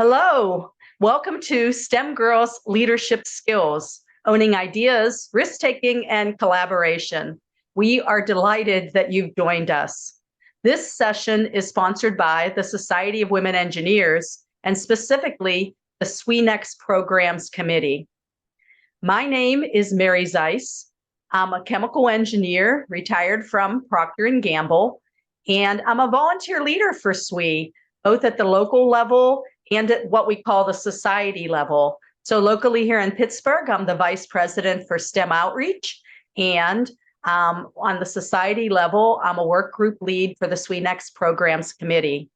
Hello, welcome to STEM Girls Leadership Skills, owning ideas, risk-taking, and collaboration. We are delighted that you've joined us. This session is sponsored by the Society of Women Engineers and specifically the SWENext Programs Committee. My name is Mary Zeiss. I'm a chemical engineer, retired from Procter & Gamble, and I'm a volunteer leader for SWE, both at the local level and at what we call the society level. So locally here in Pittsburgh, I'm the vice president for STEM outreach. And on the society level, I'm a work group lead for the SWENext Programs Committee.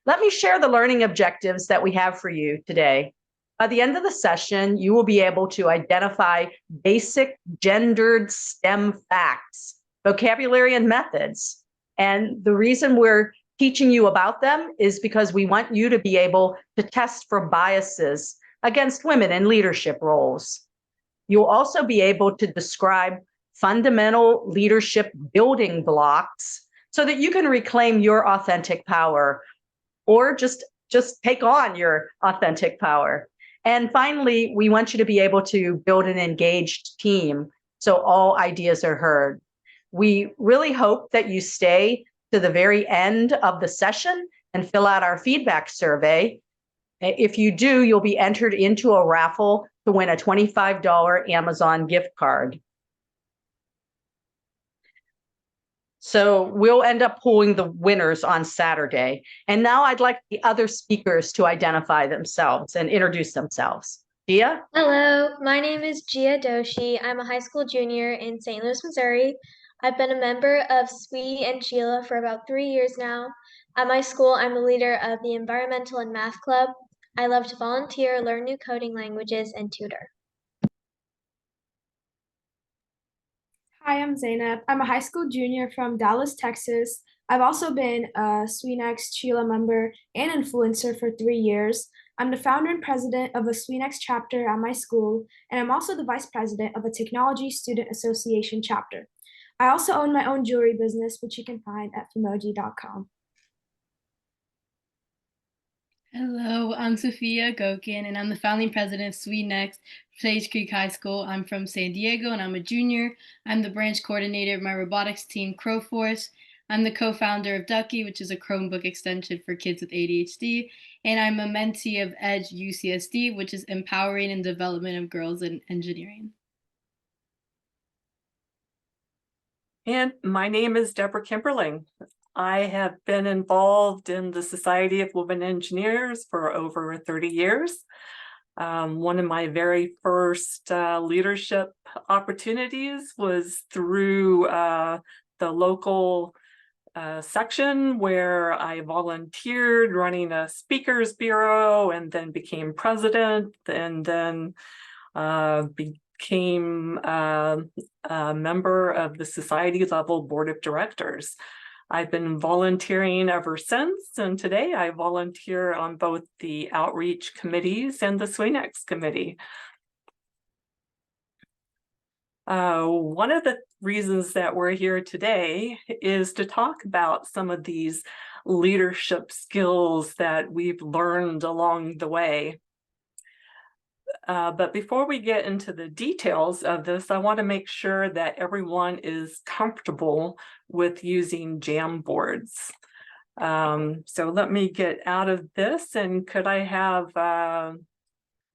Let me share the learning objectives that we have for you today. By the end of the session, you will be able to identify basic gendered STEM facts, vocabulary, and methods. And the reason we're teaching you about them is because we want you to be able to test for biases against women in leadership roles. You'll also be able to describe fundamental leadership building blocks so that you can reclaim your authentic power or just take on your authentic power. And finally, we want you to be able to build an engaged team so all ideas are heard. We really hope that you stay to the very end of the session and fill out our feedback survey. If you do, you'll be entered into a raffle to win a $25 Amazon gift card. So we'll end up pulling the winners on Saturday. And now I'd like the other speakers to identify themselves and introduce themselves. Gia? Hello, my name is Gia Doshi. I'm a high school junior in St. Louis, Missouri. I've been a member of SWE and Sheila for about 3 years now. At my school, I'm the leader of the Environmental and Math Club. I love to volunteer, learn new coding languages, and tutor. Hi, I'm Zainab. I'm a high school junior from Dallas, Texas. I've also been a SWENext Sheila member and influencer for 3 years. I'm the founder and president of a SWENext chapter at my school, and I'm also the vice president of a Technology Student Association chapter. I also own my own jewelry business, which you can find at Fimoji.com. Hello, I'm Sophia Gokin, and I'm the founding president of SWENext Sage Creek High School. I'm from San Diego, and I'm a junior. I'm the branch coordinator of my robotics team, Crowforce. I'm the co-founder of Ducky, which is a Chromebook extension for kids with ADHD, and I'm a mentee of Edge UCSD, which is empowering and development of girls in engineering. And my name is Deborah Kimberling. I have been involved in the Society of Women Engineers for over 30 years. One of my very first leadership opportunities was through the local section where I volunteered running a speakers bureau and then became president and then became a member of the society level board of directors. I've been volunteering ever since, and today I volunteer on both the outreach committees and the SWENext committee. One of the reasons that we're here today is to talk about some of these leadership skills that we've learned along the way. But before we get into the details of this, I want to make sure that everyone is comfortable with using Jamboards. So let me get out of this, and could I have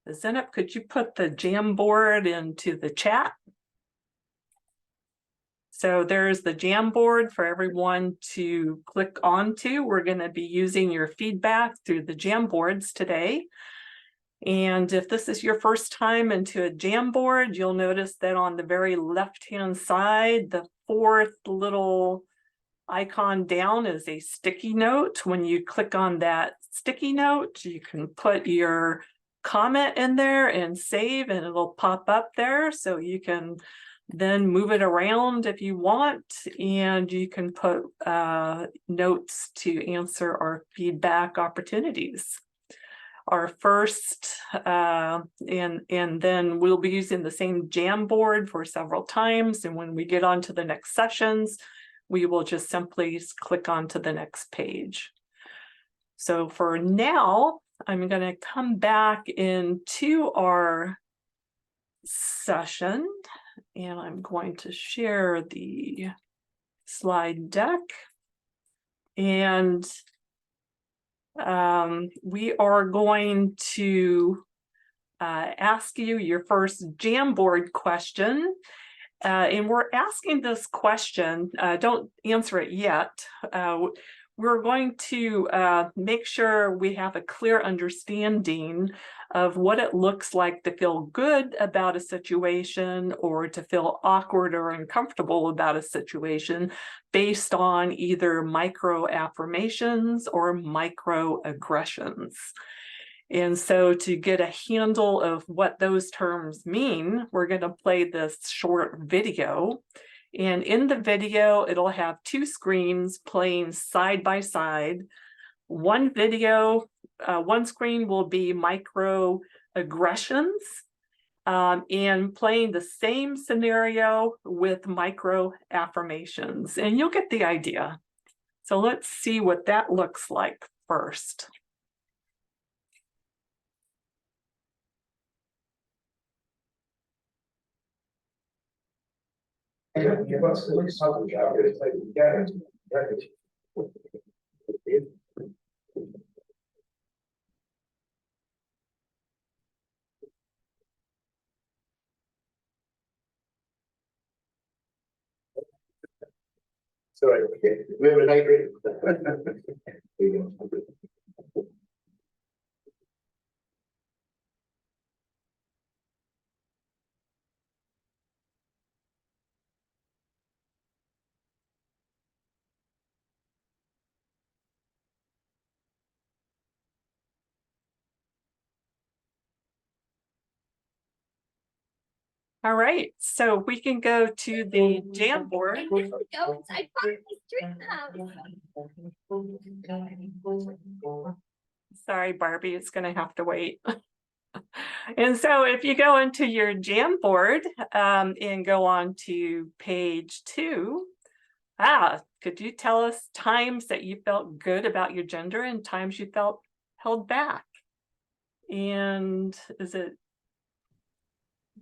Zenep, could you put the Jamboard into the chat? So there's the Jamboard for everyone to click onto. We're going to be using your feedback through the Jamboards today. And if this is your first time into a Jamboard, you'll notice that on the very left-hand side, the fourth little icon down is a sticky note. When you click on that sticky note, you can put your comment in there and save, and it'll pop up there. So you can then move it around if you want, and you can put notes to answer our feedback opportunities. Our first, and then we'll be using the same Jamboard for several times. And when we get on to the next sessions, we will just simply click on to the next page. So for now, I'm going to come back into our session, and I'm going to share the slide deck. And we are going to ask you your first Jamboard question. And we're asking this question, don't answer it yet. We're going to make sure we have a clear understanding of what it looks like to feel good about a situation or to feel awkward or uncomfortable about a situation based on either micro affirmations or microaggressions. And so to get a handle of what those terms mean, we're going to play this short video. And in the video, it'll have two screens playing side by side. One screen will be microaggressions and playing the same scenario with micro affirmations. And you'll get the idea. So let's see what that looks like first. Sorry, we have a night ready. All right, so we can go to the Jamboard. Sorry, Barbie, it's going to have to wait. And so if you go into your Jamboard and go on to page 2, could you tell us times that you felt good about your gender and times you felt held back? And is it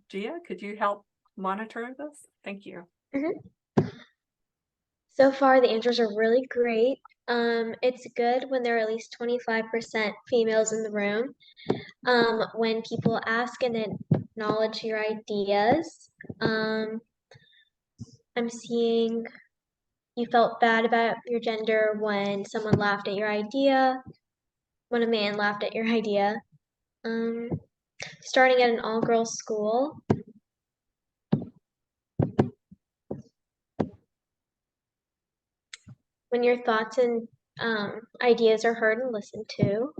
Gia, could you help monitor this? Thank you. So far, the answers are really great. It's good when there are at least 25% females in the room. When people ask and acknowledge your ideas. I'm seeing you felt bad about your gender when someone laughed at your idea, when a man laughed at your idea. Starting at an all-girls school. When your thoughts and ideas are heard and listened to.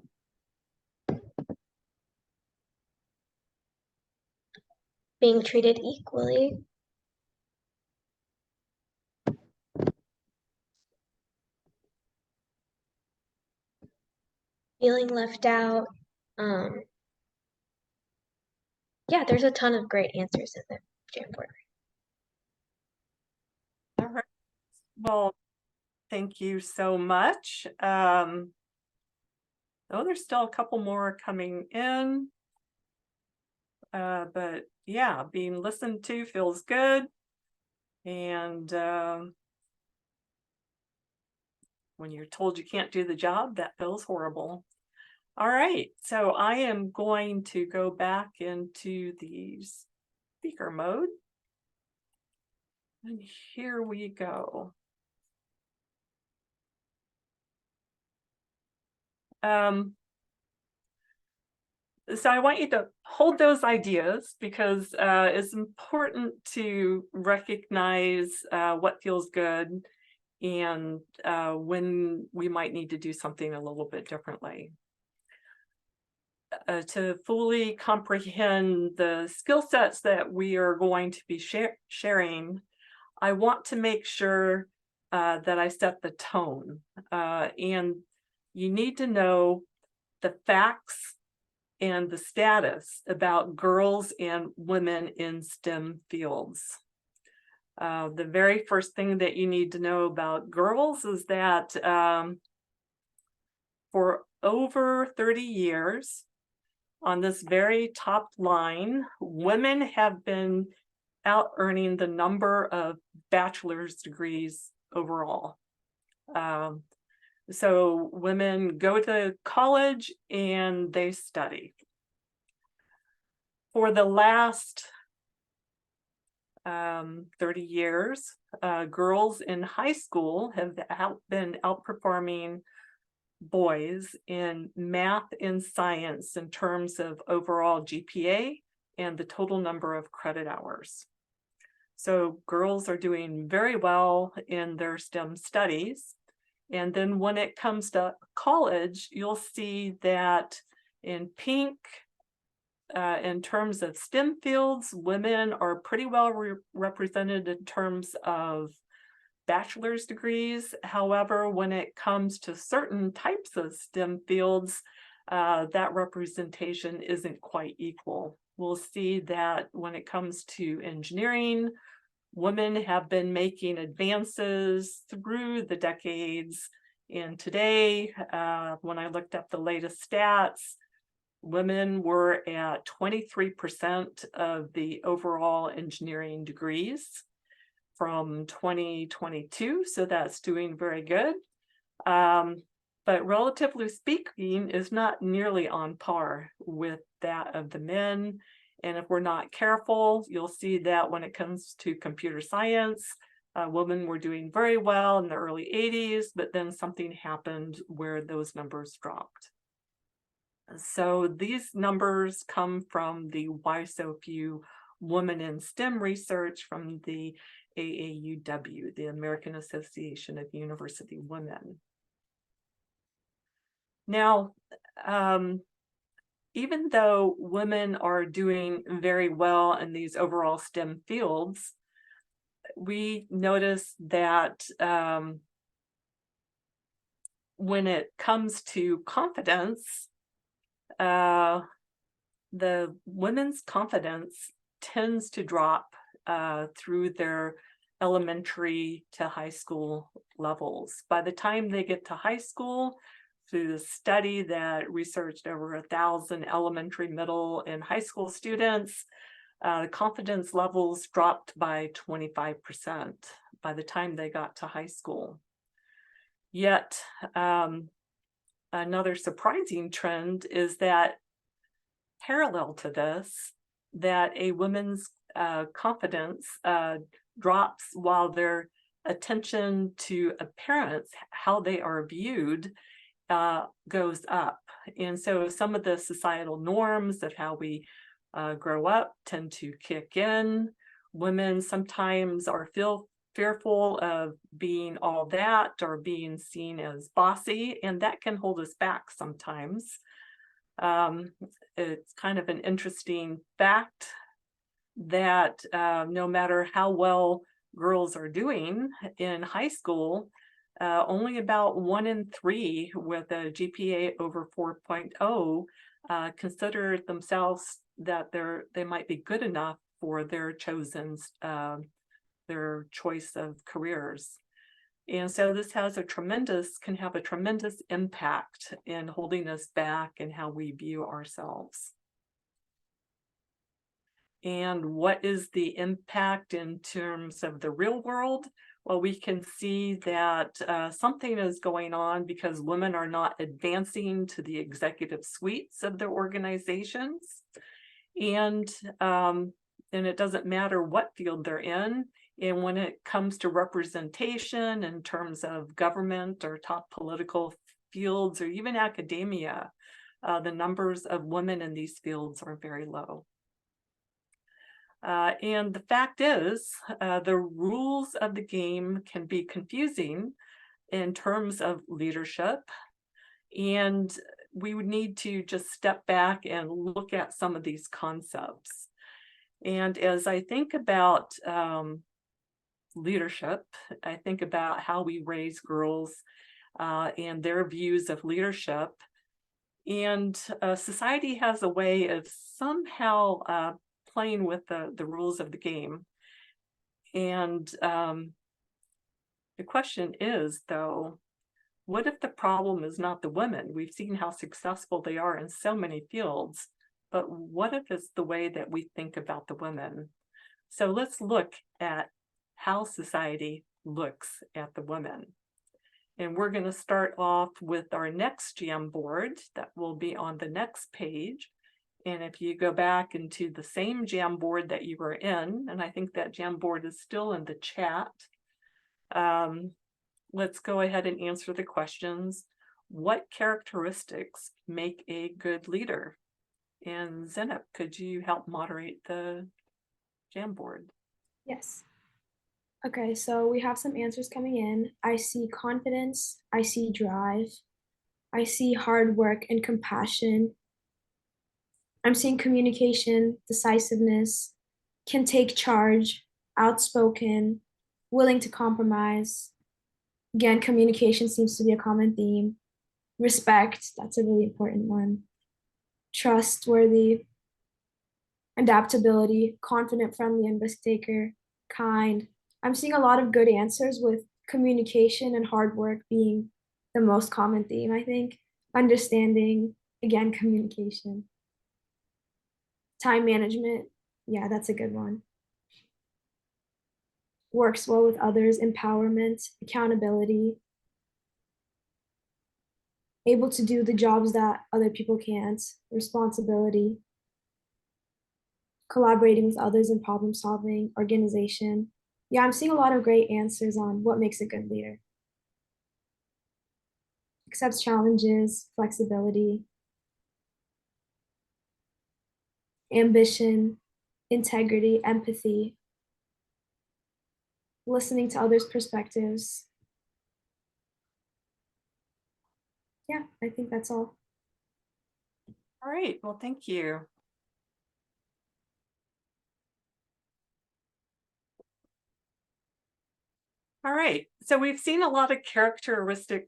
Being treated equally. Feeling left out. Yeah, there's a ton of great answers in the Jamboard. All right. Well, thank you so much. Oh, there's still a couple more coming in. But yeah, being listened to feels good. And when you're told you can't do the job, that feels horrible. All right, so I am going to go back into the speaker mode. And here we go. So I want you to hold those ideas because it's important to recognize what feels good and when we might need to do something a little bit differently. To fully comprehend the skill sets that we are going to be sharing, I want to make sure that I set the tone. And you need to know the facts and the status about girls and women in STEM fields. The very first thing that you need to know about girls is that for over 30 years, on this very top line, women have been out earning the number of bachelor's degrees overall. So women go to college and they study. For the last 30 years, girls in high school have been outperforming boys in math and science in terms of overall GPA and the total number of credit hours. So girls are doing very well in their STEM studies. And then when it comes to college, you'll see that in pink, in terms of STEM fields, women are pretty well represented in terms of bachelor's degrees. However, when it comes to certain types of STEM fields, that representation isn't quite equal. We'll see that when it comes to engineering, women have been making advances through the decades. And today, when I looked up the latest stats, women were at 23% of the overall engineering degrees from 2022, so that's doing very good. But relatively speaking, is not nearly on par with that of the men. And if we're not careful, you'll see that when it comes to computer science, women were doing very well in the early 80s, but then something happened where those numbers dropped. So these numbers come from the Why So Few Women in STEM research from the AAUW, the American Association of University Women. Now, even though women are doing very well in these overall STEM fields, we notice that when it comes to confidence, the women's confidence tends to drop through their elementary to high school levels. By the time they get to high school, through the study that researched over 1,000 elementary, middle, and high school students, confidence levels dropped by 25% by the time they got to high school. Yet, another surprising trend is that parallel to this, that a woman's confidence drops while their attention to appearance, how they are viewed, goes up. And so some of the societal norms of how we grow up tend to kick in. Women sometimes are fearful of being all that or being seen as bossy, and that can hold us back sometimes. It's kind of an interesting fact that no matter how well girls are doing in high school, only about 1 in 3 with a GPA over 4.0 consider themselves that they might be good enough for their their choice of careers. And so this can have a tremendous impact in holding us back in how we view ourselves. And what is the impact in terms of the real world? Well, we can see that something is going on because women are not advancing to the executive suites of their organizations. And it doesn't matter what field they're in. And when it comes to representation in terms of government or top political fields or even academia, the numbers of women in these fields are very low. And the fact is, the rules of the game can be confusing in terms of leadership. And we would need to just step back and look at some of these concepts. And as I think about leadership, I think about how we raise girls and their views of leadership. And society has a way of somehow playing with the rules of the game. And the question is, though, what if the problem is not the women? We've seen how successful they are in so many fields, but what if it's the way that we think about the women? So let's look at how society looks at the women. And we're going to start off with our next Jamboard that will be on the next page. And if you go back into the same Jamboard that you were in, and I think that Jamboard is still in the chat, let's go ahead and answer the questions. What characteristics make a good leader? And Zeynep, could you help moderate the Jamboard? Yes. Okay, so we have some answers coming in. I see confidence, I see drive, I see hard work and compassion. I'm seeing communication, decisiveness, can take charge, outspoken, willing to compromise. Again, communication seems to be a common theme. Respect, that's a really important one. Trustworthy, adaptability, confident, friendly, and risk taker, kind. I'm seeing a lot of good answers with communication and hard work being the most common theme, I think. Understanding, again, communication. Time management, yeah, that's a good one. Works well with others, empowerment, accountability. Able to do the jobs that other people can't, responsibility. Collaborating with others in problem solving, organization. Yeah, I'm seeing a lot of great answers on what makes a good leader. Accepts challenges, flexibility, ambition, integrity, empathy, listening to others' perspectives. Yeah, I think that's all. All right, well, thank you. All right, so we've seen a lot of characteristic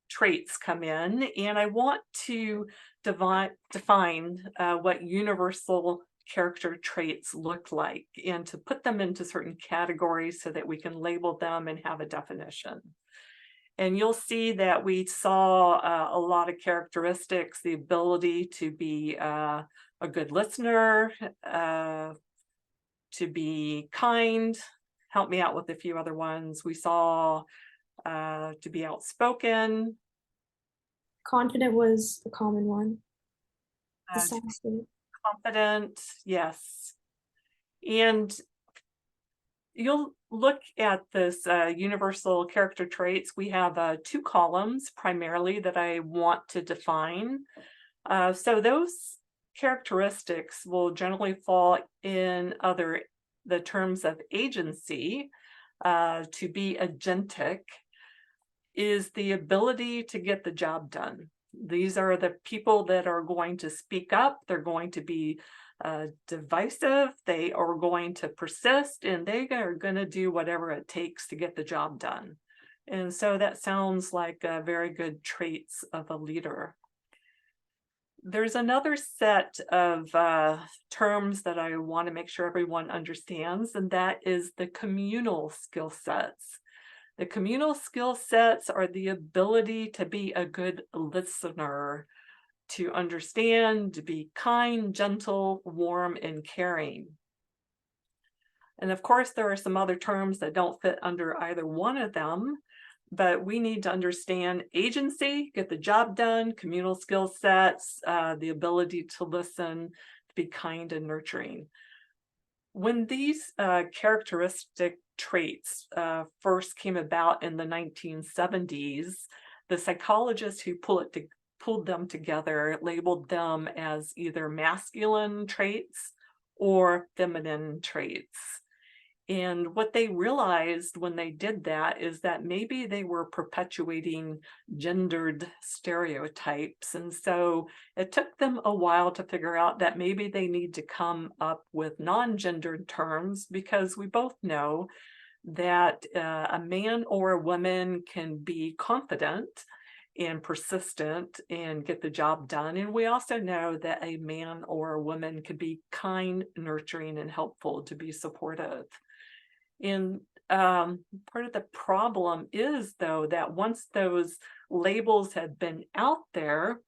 traits come in, and I want to define what universal character traits look like and to put them into certain categories so that we can label them and have a definition. And you'll see that we saw a lot of characteristics, the ability to be a good listener, to be kind. Help me out with a few other ones. We saw to be outspoken. Confident was a common one. Decisive. Confident, yes. And you'll look at this universal character traits. We have 2 columns primarily that I want to define. So those characteristics will generally fall in the terms of agency. To be agentic is the ability to get the job done. These are the people that are going to speak up. They're going to be divisive. They are going to persist, and they are going to do whatever it takes to get the job done. And so that sounds like very good traits of a leader. There's another set of terms that I want to make sure everyone understands, and that is the communal skill sets. The communal skill sets are the ability to be a good listener, to understand, to be kind, gentle, warm, and caring. And of course, there are some other terms that don't fit under either one of them, but we need to understand agency, get the job done, communal skill sets, the ability to listen, to be kind and nurturing. When these characteristic traits first came about in the 1970s, the psychologists who pulled them together labeled them as either masculine traits or feminine traits. And what they realized when they did that is that maybe they were perpetuating gendered stereotypes. And so it took them a while to figure out that maybe they need to come up with non-gendered terms, because we both know that a man or a woman can be confident and persistent and get the job done. And we also know that a man or a woman could be kind, nurturing, and helpful, to be supportive. And part of the problem is, though, that once those labels have been out there,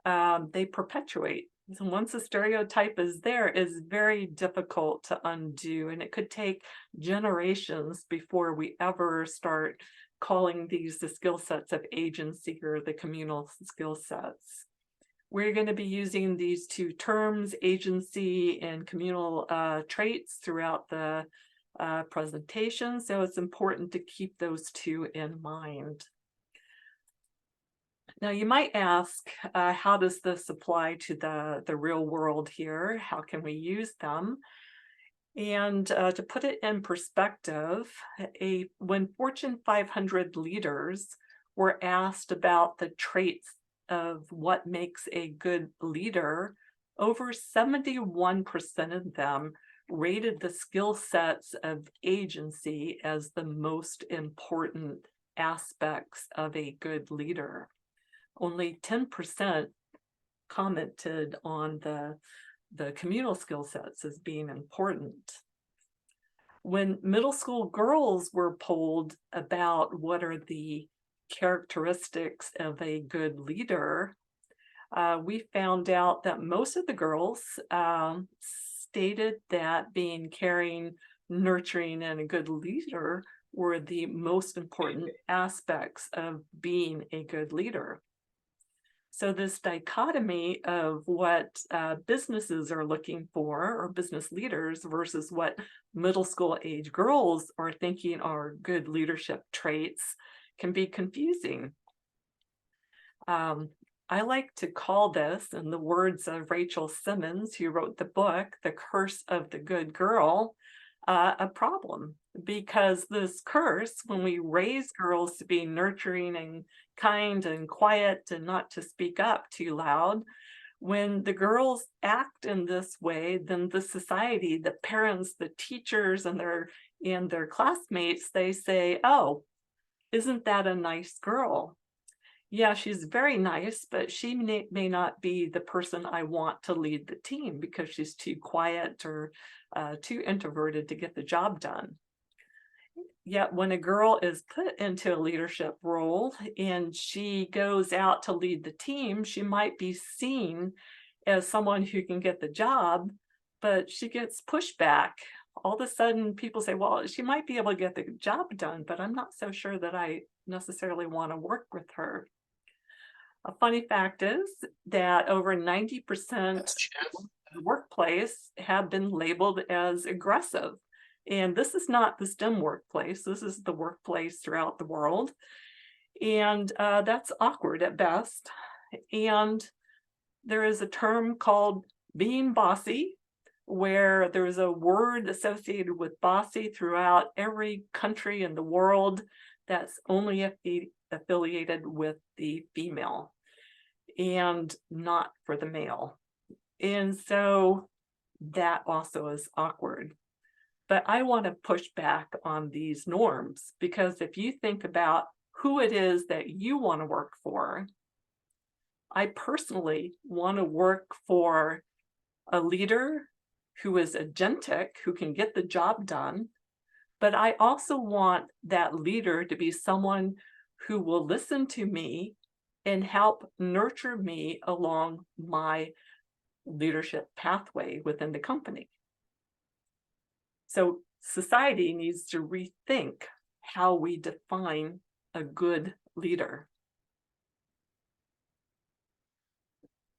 they perpetuate. So once a stereotype is there, it's very difficult to undo, and it could take generations before we ever start calling these the skill sets of agency or the communal skill sets. We're going to be using these two terms, agency and communal traits, throughout the presentation, so it's important to keep those two in mind. Now, you might ask, how does this apply to the real world here? How can we use them? And to put it in perspective, when Fortune 500 leaders were asked about the traits of what makes a good leader, over 71% of them rated the skill sets of agency as the most important aspects of a good leader. Only 10% commented on the communal skill sets as being important. When middle school girls were polled about what are the characteristics of a good leader, we found out that most of the girls stated that being caring, nurturing, and a good leader were the most important aspects of being a good leader. So this dichotomy of what businesses are looking for, or business leaders, versus what middle school age girls are thinking are good leadership traits, can be confusing. I like to call this, in the words of Rachel Simmons, who wrote the book, The Curse of the Good Girl, a problem. Because this curse, when we raise girls to be nurturing and kind and quiet and not to speak up too loud, when the girls act in this way, then the society, the parents, the teachers, and their classmates, they say, oh, isn't that a nice girl? Yeah, she's very nice, but she may not be the person I want to lead the team because she's too quiet or too introverted to get the job done. Yet when a girl is put into a leadership role and she goes out to lead the team, she might be seen as someone who can get the job, but she gets pushback. All of a sudden, people say, well, she might be able to get the job done, but I'm not so sure that I necessarily want to work with her. A funny fact is that over 90% of the workplace have been labeled as aggressive. And this is not the STEM workplace. This is the workplace throughout the world. And that's awkward at best. And there is a term called being bossy, where there's a word associated with bossy throughout every country in the world that's only affiliated with the female and not for the male. And so that also is awkward. But I want to push back on these norms, because if you think about who it is that you want to work for, I personally want to work for a leader who is agentic, who can get the job done. But I also want that leader to be someone who will listen to me and help nurture me along my leadership pathway within the company. So society needs to rethink how we define a good leader.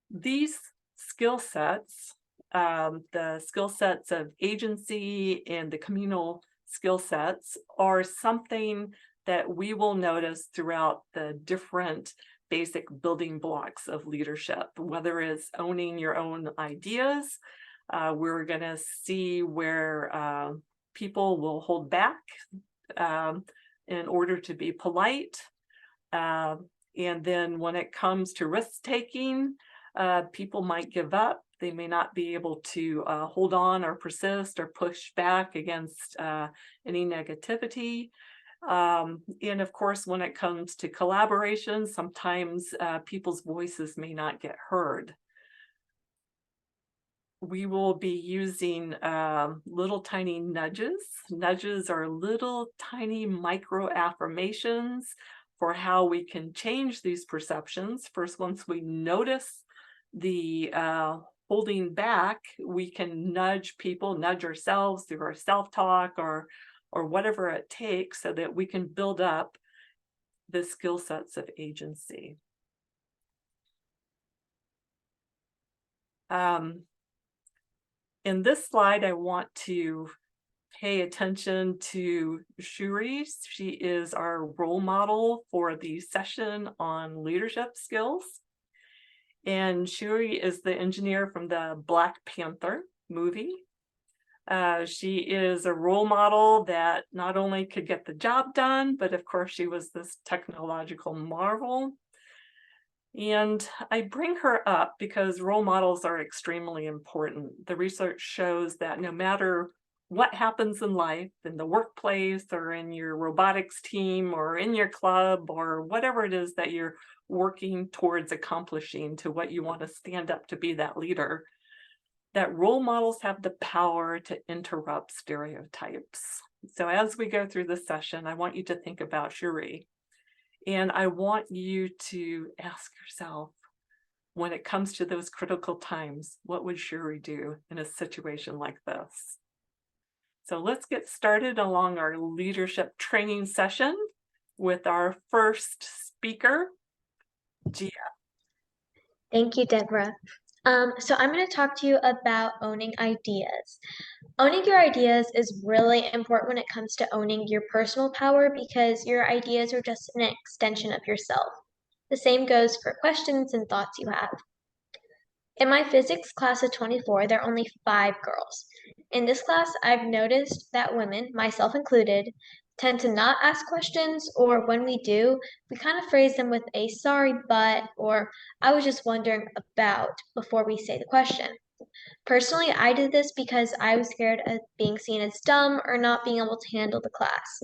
These skill sets, the skill sets of agency and the communal skill sets, are something that we will notice throughout the different basic building blocks of leadership, whether it's owning your own ideas. We're going to see where people will hold back in order to be polite. And then when it comes to risk-taking, people might give up. They may not be able to hold on or persist or push back against any negativity. And of course, when it comes to collaboration, sometimes people's voices may not get heard. we will be using little tiny nudges. Nudges are little tiny micro affirmations for how we can change these perceptions. First, once we notice the holding back, we can nudge people, nudge ourselves through our self-talk or whatever it takes so that we can build up the skill sets of agency. In this slide, I want to pay attention to Shuri. She is our role model for the session on leadership skills. And Shuri is the engineer from the Black Panther movie. She is a role model that not only could get the job done, but of course she was this technological marvel. And I bring her up because role models are extremely important. The research shows that no matter what happens in life, in the workplace or in your robotics team or in your club or whatever it is that you're working towards accomplishing to what you want to stand up to be that leader, that role models have the power to interrupt stereotypes. So as we go through this session, I want you to think about Shuri. And I want you to ask yourself, when it comes to those critical times, what would Shuri do in a situation like this? So let's get started along our leadership training session with our first speaker, Gia. Thank you, Deborah. So I'm going to talk to you about owning ideas. Owning your ideas is really important when it comes to owning your personal power because your ideas are just an extension of yourself. The same goes for questions and thoughts you have. In my physics class of 24, there are only 5 girls. In this class, I've noticed that women, myself included, tend to not ask questions, or when we do, we kind of phrase them with a sorry, but, or I was just wondering about before we say the question. Personally, I did this because I was scared of being seen as dumb or not being able to handle the class.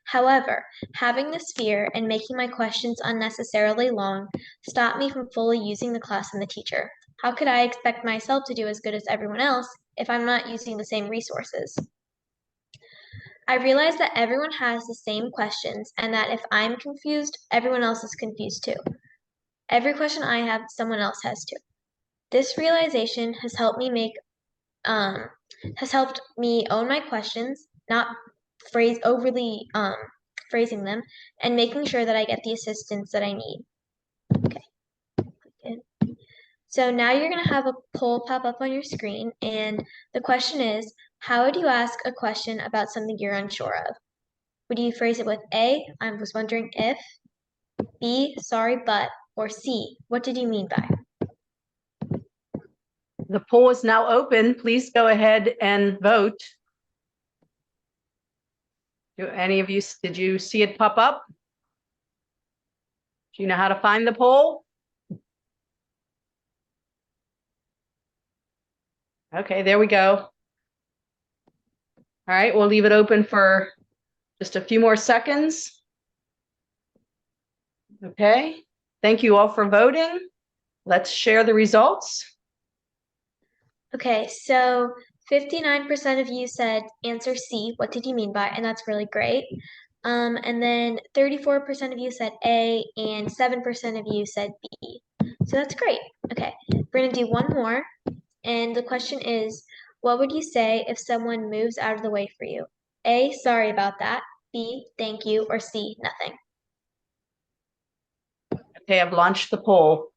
However, having this fear and making my questions unnecessarily long stopped me from fully using the class and the teacher. How could I expect myself to do as good as everyone else if I'm not using the same resources? I realized that everyone has the same questions and that if I'm confused, everyone else is confused too. Every question I have, someone else has too. This realization has helped me own my questions, not overly phrasing them, and making sure that I get the assistance that I need. Okay. Good. So now you're going to have a poll pop up on your screen, and the question is, how would you ask a question about something you're unsure of? Would you phrase it with A, I was wondering if, B, sorry, but, or C, what did you mean by? The poll is now open. Please go ahead and vote. Do any of you, did you see it pop up? Do you know how to find the poll? Okay, there we go. All right, we'll leave it open for just a few more seconds. Okay, thank you all for voting. Let's share the results. Okay, so 59% of you said answer C, what did you mean by? And that's really great. And then 34% of you said A and 7% of you said B. So that's great. Okay, we're gonna do one more. And the question is, what would you say if someone moves out of the way for you? A, sorry about that. B, thank you. Or C, nothing. Okay, I've launched the poll.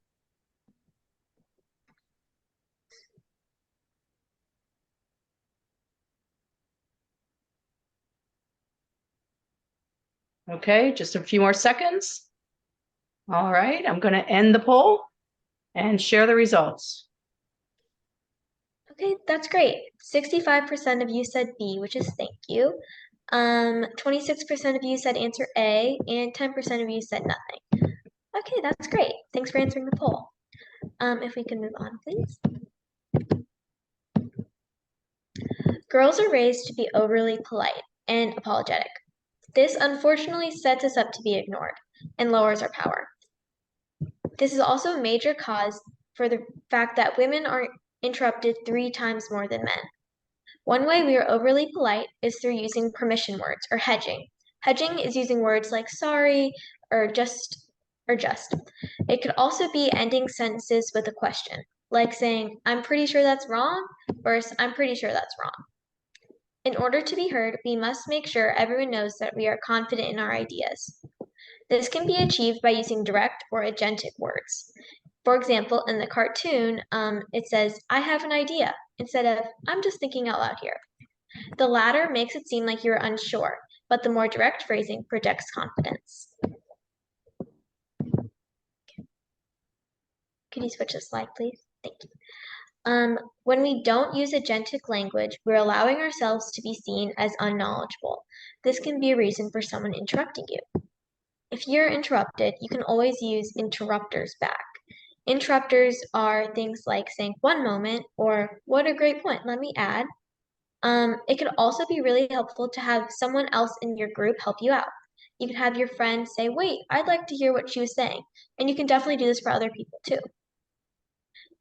Okay, just a few more seconds. All right, I'm going to end the poll and share the results. Okay, that's great. 65% of you said B, which is thank you. 26% of you said answer A, and 10% of you said nothing. Okay, that's great. Thanks for answering the poll. If we can move on, please. Girls are raised to be overly polite and apologetic. This unfortunately sets us up to be ignored and lowers our power. This is also a major cause for the fact that women are interrupted 3 times more than men. One way we are overly polite is through using permission words or hedging. Hedging is using words like sorry or just. It could also be ending sentences with a question, like saying, I'm pretty sure that's wrong, versus I'm pretty sure that's wrong. In order to be heard, we must make sure everyone knows that we are confident in our ideas. This can be achieved by using direct or agentic words. For example, in the cartoon, it says, I have an idea, instead of, I'm just thinking out loud here. The latter makes it seem like you're unsure, but the more direct phrasing projects confidence. Could you switch the slide, please? Thank you. When we don't use agentic language, we're allowing ourselves to be seen as unknowledgeable. This can be a reason for someone interrupting you. If you're interrupted, you can always use interrupters back. Interrupters are things like saying one moment or what a great point, let me add. It could also be really helpful to have someone else in your group help you out. You can have your friend say, wait, I'd like to hear what she was saying. And you can definitely do this for other people too.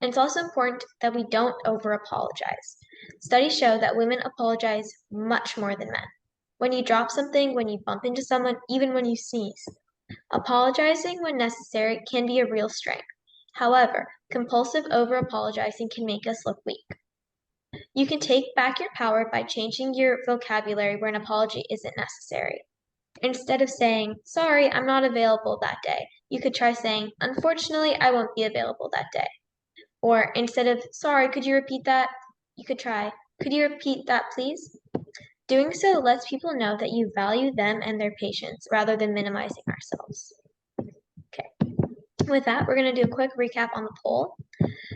And it's also important that we don't over-apologize. Studies show that women apologize much more than men. When you drop something, when you bump into someone, even when you sneeze. Apologizing when necessary can be a real strength. However, compulsive over-apologizing can make us look weak. You can take back your power by changing your vocabulary where an apology isn't necessary. Instead of saying, sorry, I'm not available that day, you could try saying, unfortunately, I won't be available that day. Or instead of, sorry, could you repeat that? You could try, could you repeat that, please? Doing so lets people know that you value them and their patience rather than minimizing ourselves. Okay. With that, we're going to do a quick recap on the poll.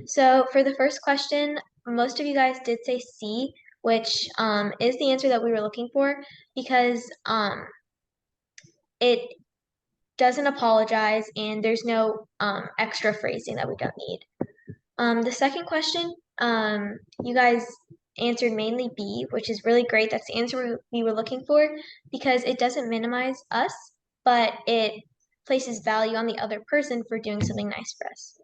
So for the first question, most of you guys did say C, which is the answer that we were looking for because it doesn't apologize and there's no extra phrasing that we don't need. The second question, you guys answered mainly B, which is really great. That's the answer we were looking for because it doesn't minimize us, but it places value on the other person for doing something nice for us.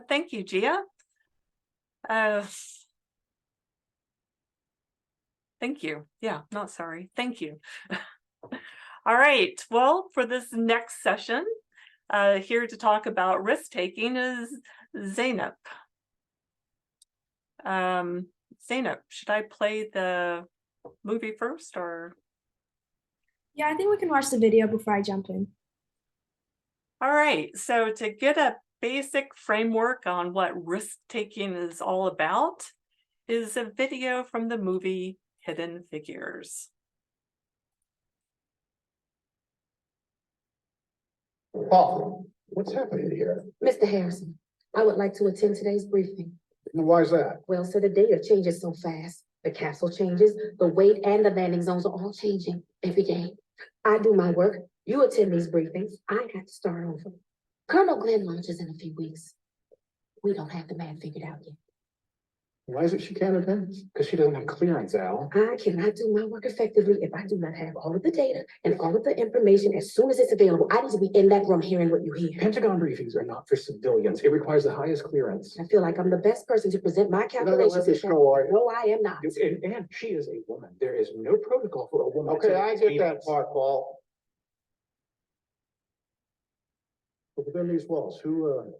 Thank you, Gia. Thank you. Yeah, not sorry. Thank you. All right. Well, for this next session, here to talk about risk-taking is Zeynep. Zeynep, should I play the movie first or? Yeah, I think we can watch the video before I jump in. All right. So to get a basic framework on what risk-taking is all about is a video from the movie Hidden Figures. Paul, what's happening here? Mr. Harrison, I would like to attend today's briefing. Why is that? Well, so the data changes so fast. The capsule changes, the weight and the landing zones are all changing every day. I do my work, you attend these briefings, I have to start over. Colonel Glenn launches in a few weeks. We don't have the man figured out yet. Why is it she can't attend? Because she doesn't have clearance, Al. I cannot do my work effectively if I do not have all of the data and all of the information as soon as it's available. I need to be in that room hearing what you hear. Pentagon briefings are not for civilians. It requires the highest clearance. I feel like I'm the best person to present my calculations. No, I am not. And she is a woman. There is no protocol for a woman. Okay, I get that part, Paul. But within these walls, who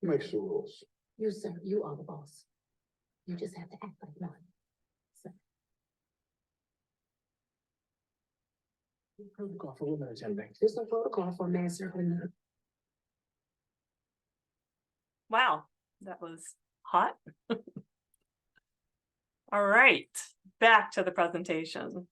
makes the rules? You, sir, you are the boss. You just have to act like one. So. Protocol for women attending. There's no protocol for a man circling up. Wow, that was hot. All right, back to the presentation.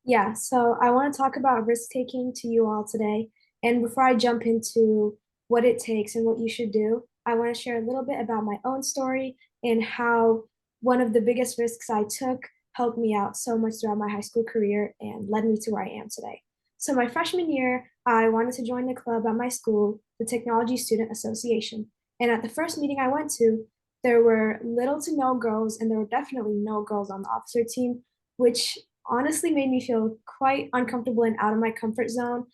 Yeah, so I want to talk about risk-taking to you all today. And before I jump into what it takes and what you should do, I want to share a little bit about my own story and how one of the biggest risks I took helped me out so much throughout my high school career and led me to where I am today. So my freshman year, I wanted to join the club at my school, the Technology Student Association. And at the first meeting I went to, there were little to no girls, and there were definitely no girls on the officer team, which honestly made me feel quite uncomfortable and out of my comfort zone.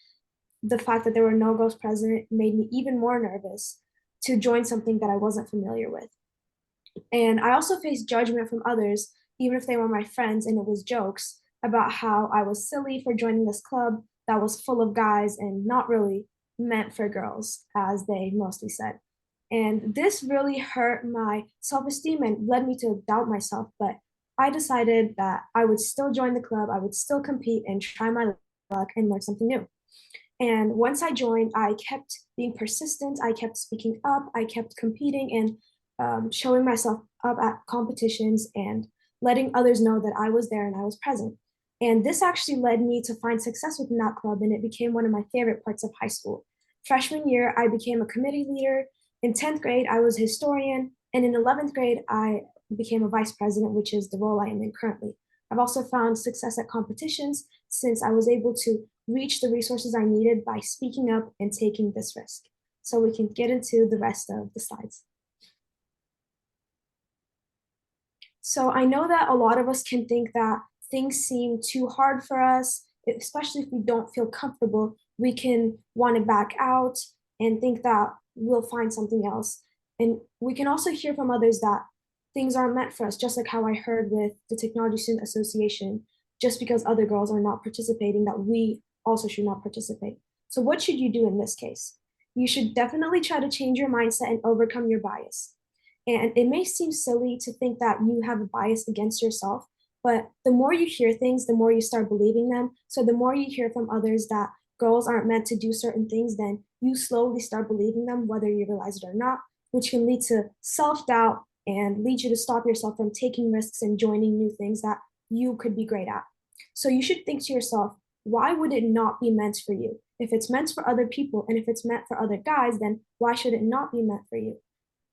the fact that there were no girls present made me even more nervous to join something that I wasn't familiar with. And I also faced judgment from others, even if they were my friends and it was jokes about how I was silly for joining this club that was full of guys and not really meant for girls, as they mostly said. And this really hurt my self-esteem and led me to doubt myself. But I decided that I would still join the club, I would still compete and try my luck and learn something new. And once I joined, I kept being persistent, I kept speaking up, I kept competing and showing myself up at competitions and letting others know that I was there and I was present. And this actually led me to find success within that club, and it became one of my favorite parts of high school. Freshman year, I became a committee leader. In 10th grade, I was a historian. And in 11th grade, I became a vice president, which is the role I am in currently. I've also found success at competitions since I was able to reach the resources I needed by speaking up and taking this risk. So we can get into the rest of the slides. So I know that a lot of us can think that things seem too hard for us, especially if we don't feel comfortable. We can want to back out and think that we'll find something else. And we can also hear from others that things aren't meant for us, just like how I heard with the Technology Student Association, just because other girls are not participating, that we also should not participate. So what should you do in this case? You should definitely try to change your mindset and overcome your bias. And it may seem silly to think that you have a bias against yourself, but the more you hear things, the more you start believing them. So the more you hear from others that girls aren't meant to do certain things, then you slowly start believing them, whether you realize it or not, which can lead to self-doubt and lead you to stop yourself from taking risks and joining new things that you could be great at. So you should think to yourself, why would it not be meant for you? If it's meant for other people and if it's meant for other guys, then why should it not be meant for you?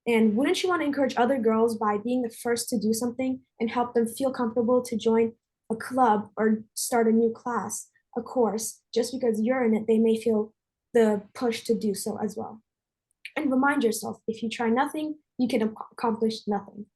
And wouldn't you want to encourage other girls by being the first to do something and help them feel comfortable to join a club or start a new class, a course? Just because you're in it, they may feel the push to do so as well. And remind yourself, if you try nothing, you can accomplish nothing.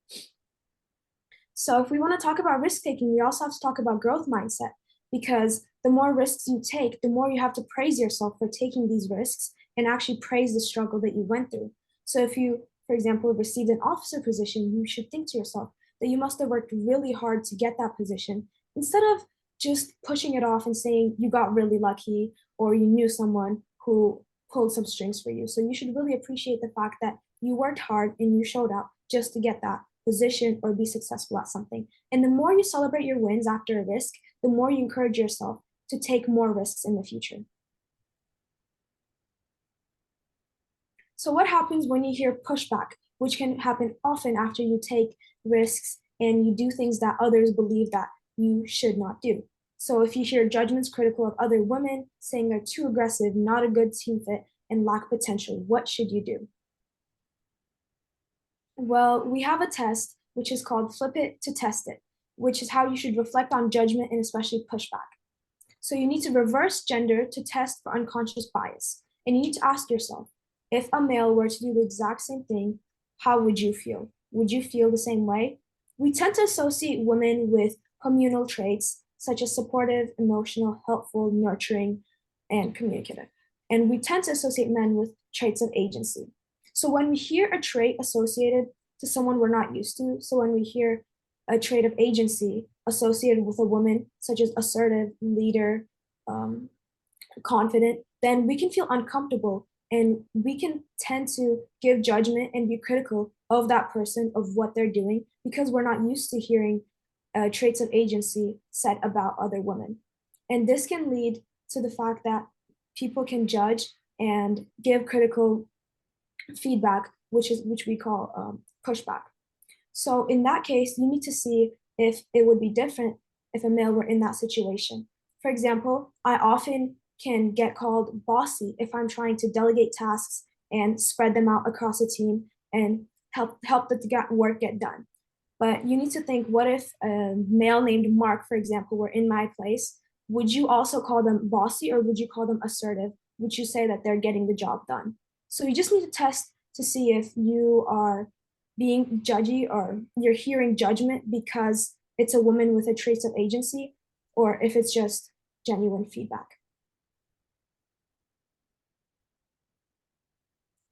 So if we want to talk about risk-taking, we also have to talk about growth mindset, because the more risks you take, the more you have to praise yourself for taking these risks and actually praise the struggle that you went through. So if you, for example, received an officer position, you should think to yourself that you must have worked really hard to get that position, instead of just pushing it off and saying you got really lucky or you knew someone who pulled some strings for you. So you should really appreciate the fact that you worked hard and you showed up just to get that position or be successful at something. And the more you celebrate your wins after a risk, the more you encourage yourself to take more risks in the future. So what happens when you hear pushback, which can happen often after you take risks and you do things that others believe that you should not do? So if you hear judgments critical of other women, saying they're too aggressive, not a good team fit, and lack potential, what should you do? Well, we have a test which is called Flip It to Test It, which is how you should reflect on judgment and especially pushback. So you need to reverse gender to test for unconscious bias. And you need to ask yourself, if a male were to do the exact same thing, how would you feel? Would you feel the same way? We tend to associate women with communal traits such as supportive, emotional, helpful, nurturing, and communicative. And we tend to associate men with traits of agency. So when we hear a trait associated to someone we're not used to, so when we hear a trait of agency associated with a woman, such as assertive, leader, confident, then we can feel uncomfortable and we can tend to give judgment and be critical of that person, of what they're doing, because we're not used to hearing traits of agency said about other women. And this can lead to the fact that people can judge and give critical feedback, which we call pushback. So in that case, you need to see if it would be different if a male were in that situation. For example, I often can get called bossy if I'm trying to delegate tasks and spread them out across a team and help the work get done. But you need to think, what if a male named Mark, for example, were in my place? Would you also call them bossy, or would you call them assertive? Would you say that they're getting the job done? So you just need to test to see if you are being judgy or you're hearing judgment because it's a woman with a trace of agency, or if it's just genuine feedback.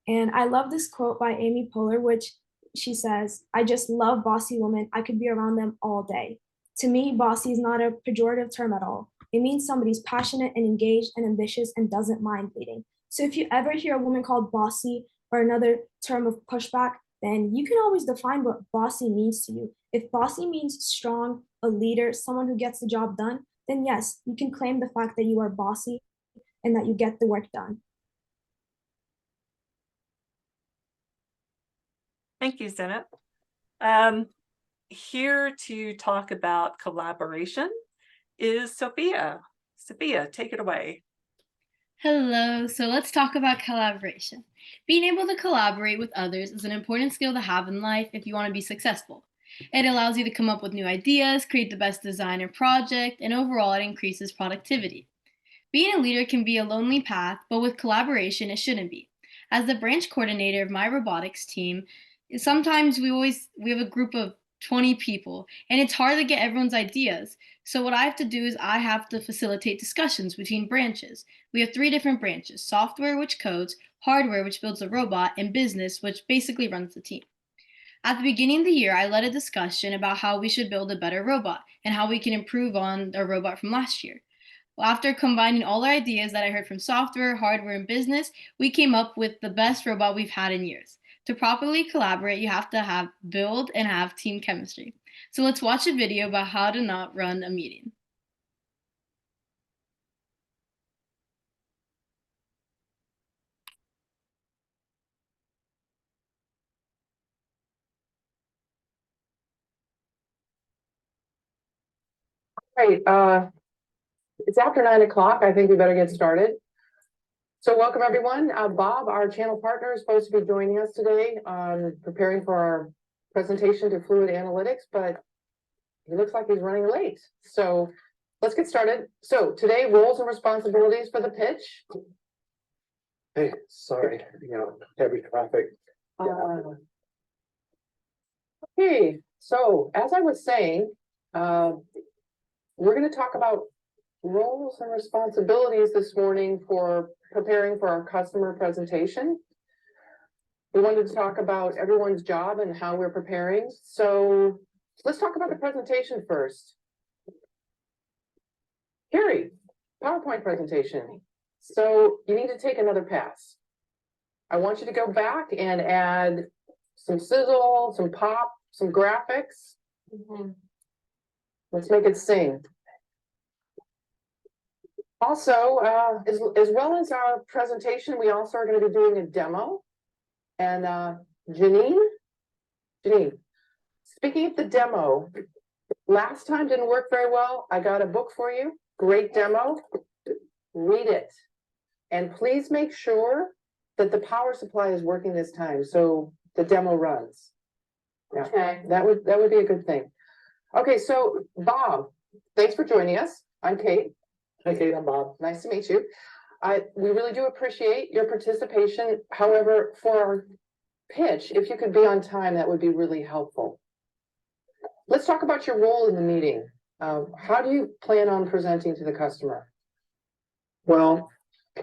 And I love this quote by Amy Poehler, which she says, "I just love bossy women. I could be around them all day." To me, bossy is not a pejorative term at all. It means somebody's passionate and engaged and ambitious and doesn't mind leading. So if you ever hear a woman called bossy or another term of pushback, then you can always define what bossy means to you. If bossy means strong, a leader, someone who gets the job done, then yes, you can claim the fact that you are bossy and that you get the work done. Thank you, Senate. Here to talk about collaboration is Sophia. Sophia, take it away. Hello, so let's talk about collaboration. Being able to collaborate with others is an important skill to have in life if you want to be successful. It allows you to come up with new ideas, create the best design or project, and overall it increases productivity. Being a leader can be a lonely path, but with collaboration it shouldn't be. As the branch coordinator of my robotics team, sometimes we have a group of 20 people and it's hard to get everyone's ideas. So what I have to do is I have to facilitate discussions between branches. We have 3 different branches: software, which codes; hardware, which builds a robot; and business, which basically runs the team. At the beginning of the year, I led a discussion about how we should build a better robot and how we can improve on our robot from last year. Well, after combining all our ideas that I heard from software, hardware, and business, we came up with the best robot we've had in years. To properly collaborate, you have to build and have team chemistry. So let's watch a video about how to not run a meeting. Great. It's after 9 o'clock. I think we better get started. So welcome everyone. Bob, our channel partner, is supposed to be joining us today, preparing for our presentation to fluid analytics, but he looks like he's running late. So let's get started. So today, roles and responsibilities for the pitch. Hey, sorry, heavy traffic. Okay, so as I was saying, we're going to talk about roles and responsibilities this morning for preparing for our customer presentation. We wanted to talk about everyone's job and how we're preparing. So let's talk about the presentation first. Carrie, PowerPoint presentation. So you need to take another pass. I want you to go back and add some sizzle, some pop, some graphics. Let's make it sing. Also, as well as our presentation, we also are going to be doing a demo. And Janine, speaking of the demo, last time didn't work very well. I got a book for you. Great demo. Read it. And please make sure that the power supply is working this time so the demo runs. Yeah, okay. That would be a good thing. Okay, so Bob, thanks for joining us. I'm Kate. Hi, Kate, I'm Bob. Nice to meet you. We really do appreciate your participation. However, for our pitch, if you could be on time, that would be really helpful. Let's talk about your role in the meeting. How do you plan on presenting to the customer? Well,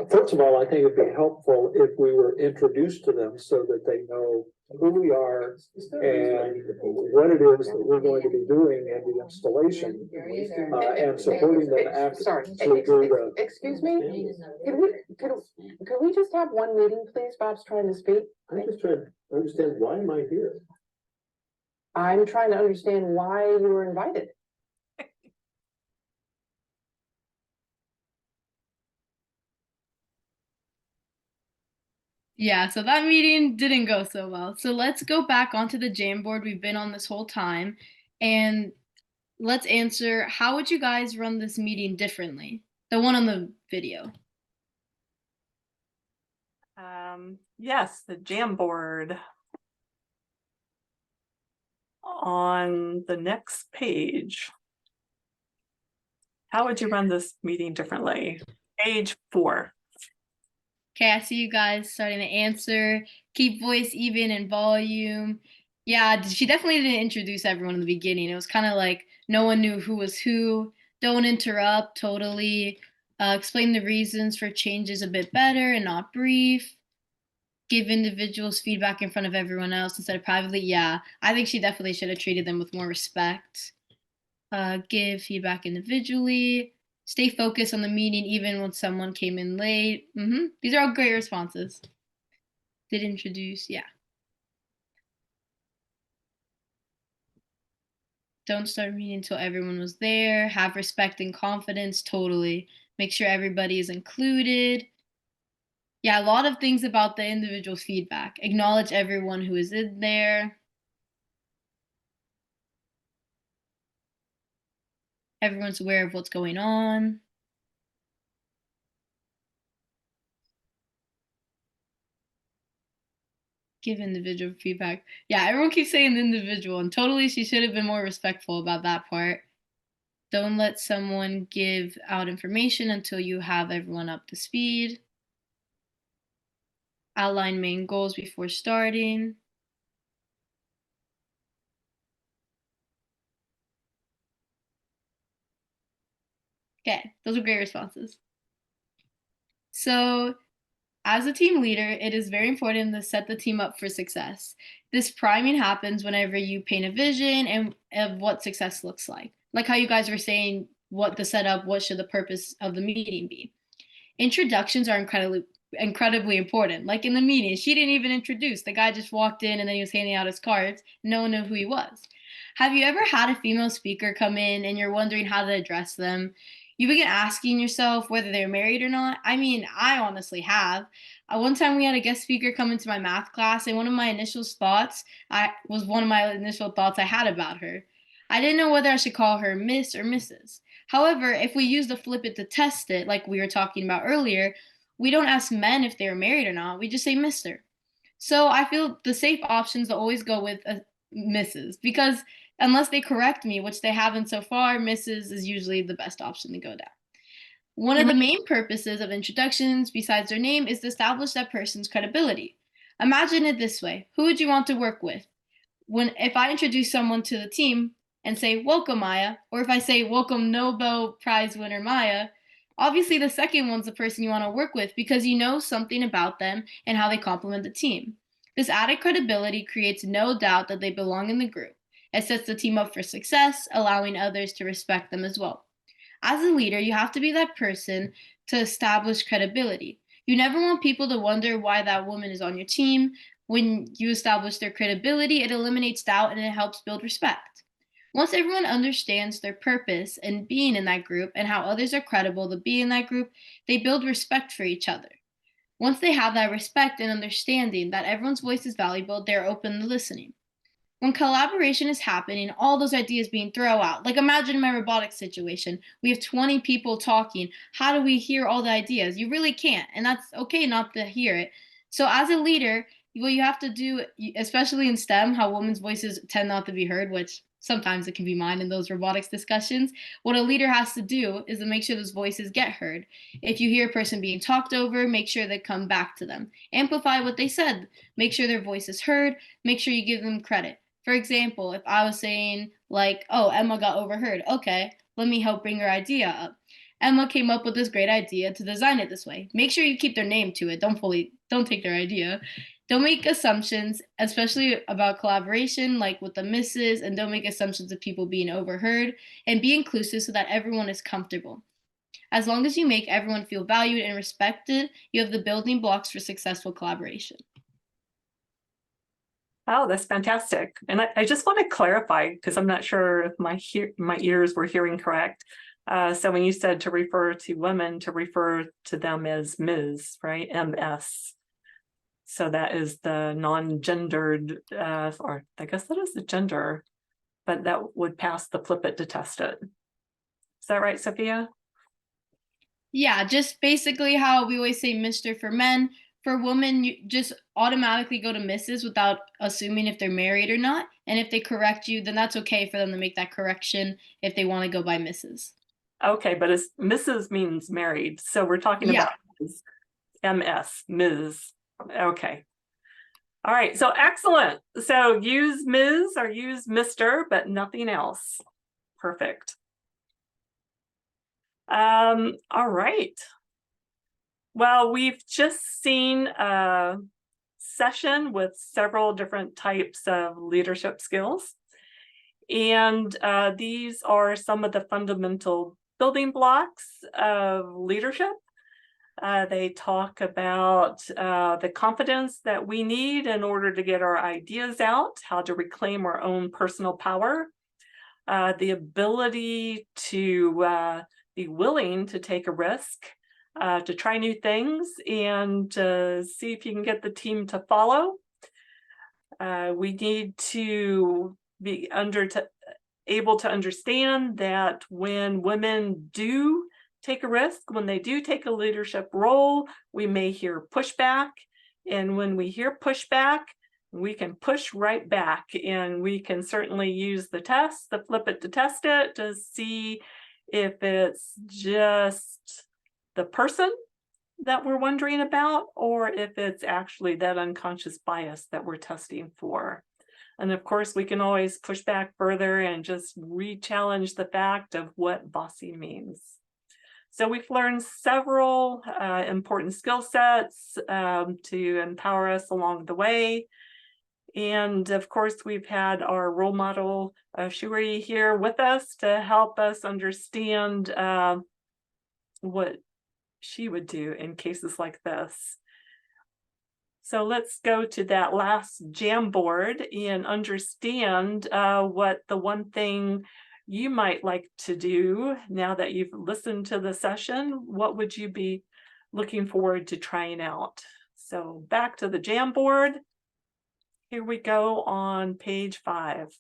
first of all, I think it'd be helpful if we were introduced to them so that they know who we are and what it is that we're going to be doing in the installation, and supporting them actually through the. Excuse me? Can we just have one meeting, please? Bob's trying to speak. I'm just trying to understand, why am I here? I'm trying to understand why you were invited. Yeah, so that meeting didn't go so well. So let's go back onto the Jamboard we've been on this whole time and let's answer, how would you guys run this meeting differently? The one on the video. Yes, the Jamboard. On the next page. How would you run this meeting differently? Page 4. Okay, I see you guys starting to answer. Keep voice even and volume. Yeah, she definitely didn't introduce everyone in the beginning. It was kind of like no one knew who was who. Don't interrupt, totally. Explain the reasons for changes a bit better and not brief. Give individuals feedback in front of everyone else instead of privately. Yeah, I think she definitely should have treated them with more respect. Give feedback individually. Stay focused on the meeting even when someone came in late. These are all great responses. Did introduce, yeah. Don't start a meeting until everyone was there. Have respect and confidence, totally. Make sure everybody is included. Yeah, a lot of things about the individual feedback. Acknowledge everyone who is in there. Everyone's aware of what's going on. Give individual feedback. Yeah, everyone keeps saying individual, and totally she should have been more respectful about that part. Don't let someone give out information until you have everyone up to speed. Outline main goals before starting. Okay, those are great responses. So, as a team leader, it is very important to set the team up for success. This priming happens whenever you paint a vision and of what success looks like how you guys were saying what the setup, what should the purpose of the meeting be. Introductions are incredibly important. Like in the meeting, she didn't even introduce. The guy just walked in and then he was handing out his cards. No one knew who he was. Have you ever had a female speaker come in and you're wondering how to address them? You begin asking yourself whether they're married or not. I mean, I honestly have. One time we had a guest speaker come into my math class, and one of my initial thoughts I had about her. I didn't know whether I should call her Miss or Mrs. However, if we use the flip it to test it, like we were talking about earlier, we don't ask men if they're married or not. We just say Mr. So I feel the safe options to always go with a Mrs. because unless they correct me, which they haven't so far, Mrs. is usually the best option to go down. One of the main purposes of introductions, besides their name, is to establish that person's credibility. Imagine it this way. Who would you want to work with? If I introduce someone to the team and say, welcome, Maya, or if I say, welcome, Nobel Prize winner, Maya, obviously the second one's the person you want to work with because you know something about them and how they complement the team. This added credibility creates no doubt that they belong in the group. It sets the team up for success, allowing others to respect them as well. As a leader, you have to be that person to establish credibility. You never want people to wonder why that woman is on your team. When you establish their credibility, it eliminates doubt and it helps build respect. Once everyone understands their purpose in being in that group and how others are credible to be in that group, they build respect for each other. Once they have that respect and understanding that everyone's voice is valuable, they're open to listening. When collaboration is happening, all those ideas being thrown out. Like imagine my robotics situation. We have 20 people talking. How do we hear all the ideas? You really can't. And that's okay not to hear it. So as a leader, what you have to do, especially in STEM, how women's voices tend not to be heard, which sometimes it can be mine in those robotics discussions. What a leader has to do is to make sure those voices get heard. If you hear a person being talked over, make sure they come back to them. Amplify what they said. Make sure their voice is heard. Make sure you give them credit. For example, if I was saying like, oh, Emma got overheard. Okay, let me help bring her idea up. Emma came up with this great idea to design it this way. Make sure you keep their name to it. Don't take their idea. Don't make assumptions, especially about collaboration, like with the misses, and don't make assumptions of people being overheard, and be inclusive so that everyone is comfortable. As long as you make everyone feel valued and respected, you have the building blocks for successful collaboration. Oh, that's fantastic. And I just want to clarify, because I'm not sure if my ears were hearing correct. So when you said to refer to women, to refer to them as Ms., right? MS. So that is the non-gendered, or I guess that is the gender, but that would pass the flip it to test it. Is that right, Sophia? Yeah, just basically how we always say Mr. for men. For women, you just automatically go to Mrs. without assuming if they're married or not. And if they correct you, then that's okay for them to make that correction if they want to go by Mrs. Okay, but as Mrs. means married. So we're talking about MS, Ms. Okay. All right, so excellent. So use Ms. or use Mr., but nothing else. Perfect. All right. Well, we've just seen session with several different types of leadership skills. And these are some of the fundamental building blocks of leadership. They talk about the confidence that we need in order to get our ideas out, how to reclaim our own personal power, the ability to be willing to take a risk, to try new things, and see if you can get the team to follow. We need to be able to understand that when women do take a risk, when they do take a leadership role, we may hear pushback. And when we hear pushback, we can push right back, and we can certainly use the test, the flip it to test it, to see if it's just the person that we're wondering about, or if it's actually that unconscious bias that we're testing for. And of course, we can always push back further and just re-challenge the fact of what bossy means. So we've learned several important skill sets to empower us along the way. And of course, we've had our role model, Shuri, here with us to help us understand what she would do in cases like this. So let's go to that last Jamboard and understand what the one thing you might like to do now that you've listened to the session. What would you be looking forward to trying out? So back to the Jamboard. Here we go on page 5.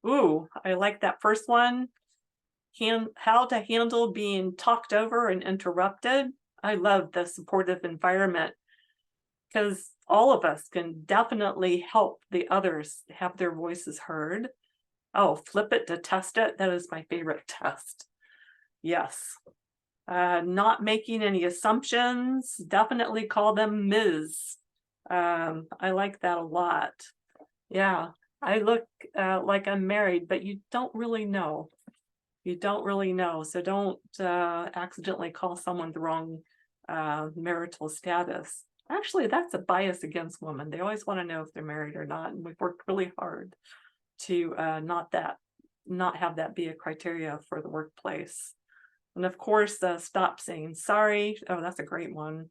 Ooh, I like that first one. How to handle being talked over and interrupted. I love the supportive environment, because all of us can definitely help the others have their voices heard. Oh, flip it to test it. That is my favorite test. Yes. Not making any assumptions. Definitely call them Ms. I like that a lot. Yeah, I look like I'm married, but you don't really know. You don't really know. So don't accidentally call someone the wrong marital status. Actually, that's a bias against women. They always want to know if they're married or not. And we've worked really hard to not have that be a criteria for the workplace. And of course, stop saying sorry. Oh, that's a great one.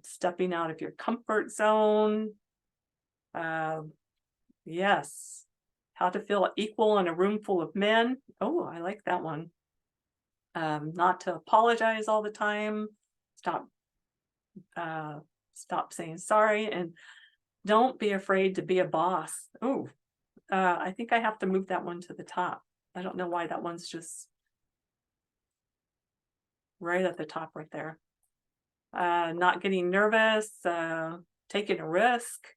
Stepping out of your comfort zone. Yes. How to feel equal in a room full of men. Oh, I like that one. Not to apologize all the time. Stop saying sorry, and don't be afraid to be a boss. Oh, I think I have to move that one to the top. I don't know why that one's just right at the top right there. Not getting nervous, taking a risk.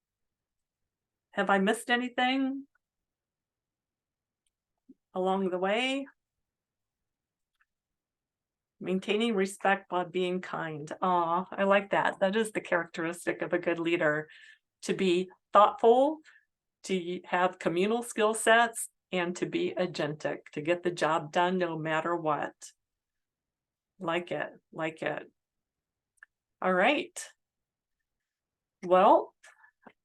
Have I missed anything along the way? Maintaining respect while being kind. Oh, I like that. That is the characteristic of a good leader, to be thoughtful, to have communal skill sets, and to be agentic, to get the job done no matter what. Like it, like it. All right. Well,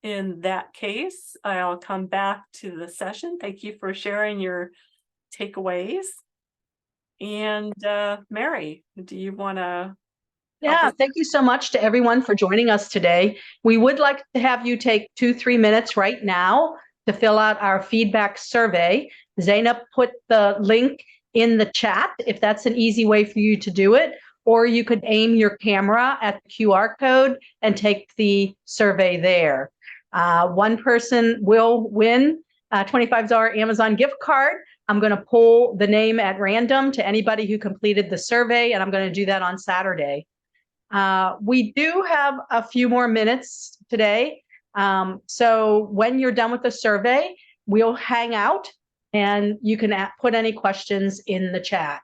in that case, I'll come back to the session. Thank you for sharing your takeaways. And Mary, do you want to? Yeah, thank you so much to everyone for joining us today. We would like to have you take 2-3 minutes right now to fill out our feedback survey. Zainab put the link in the chat if that's an easy way for you to do it, or you could aim your camera at the QR code and take the survey there. One person will win a $25 Amazon gift card. I'm going to pull the name at random to anybody who completed the survey, and I'm going to do that on Saturday. We do have a few more minutes today. So when you're done with the survey, we'll hang out and you can put any questions in the chat.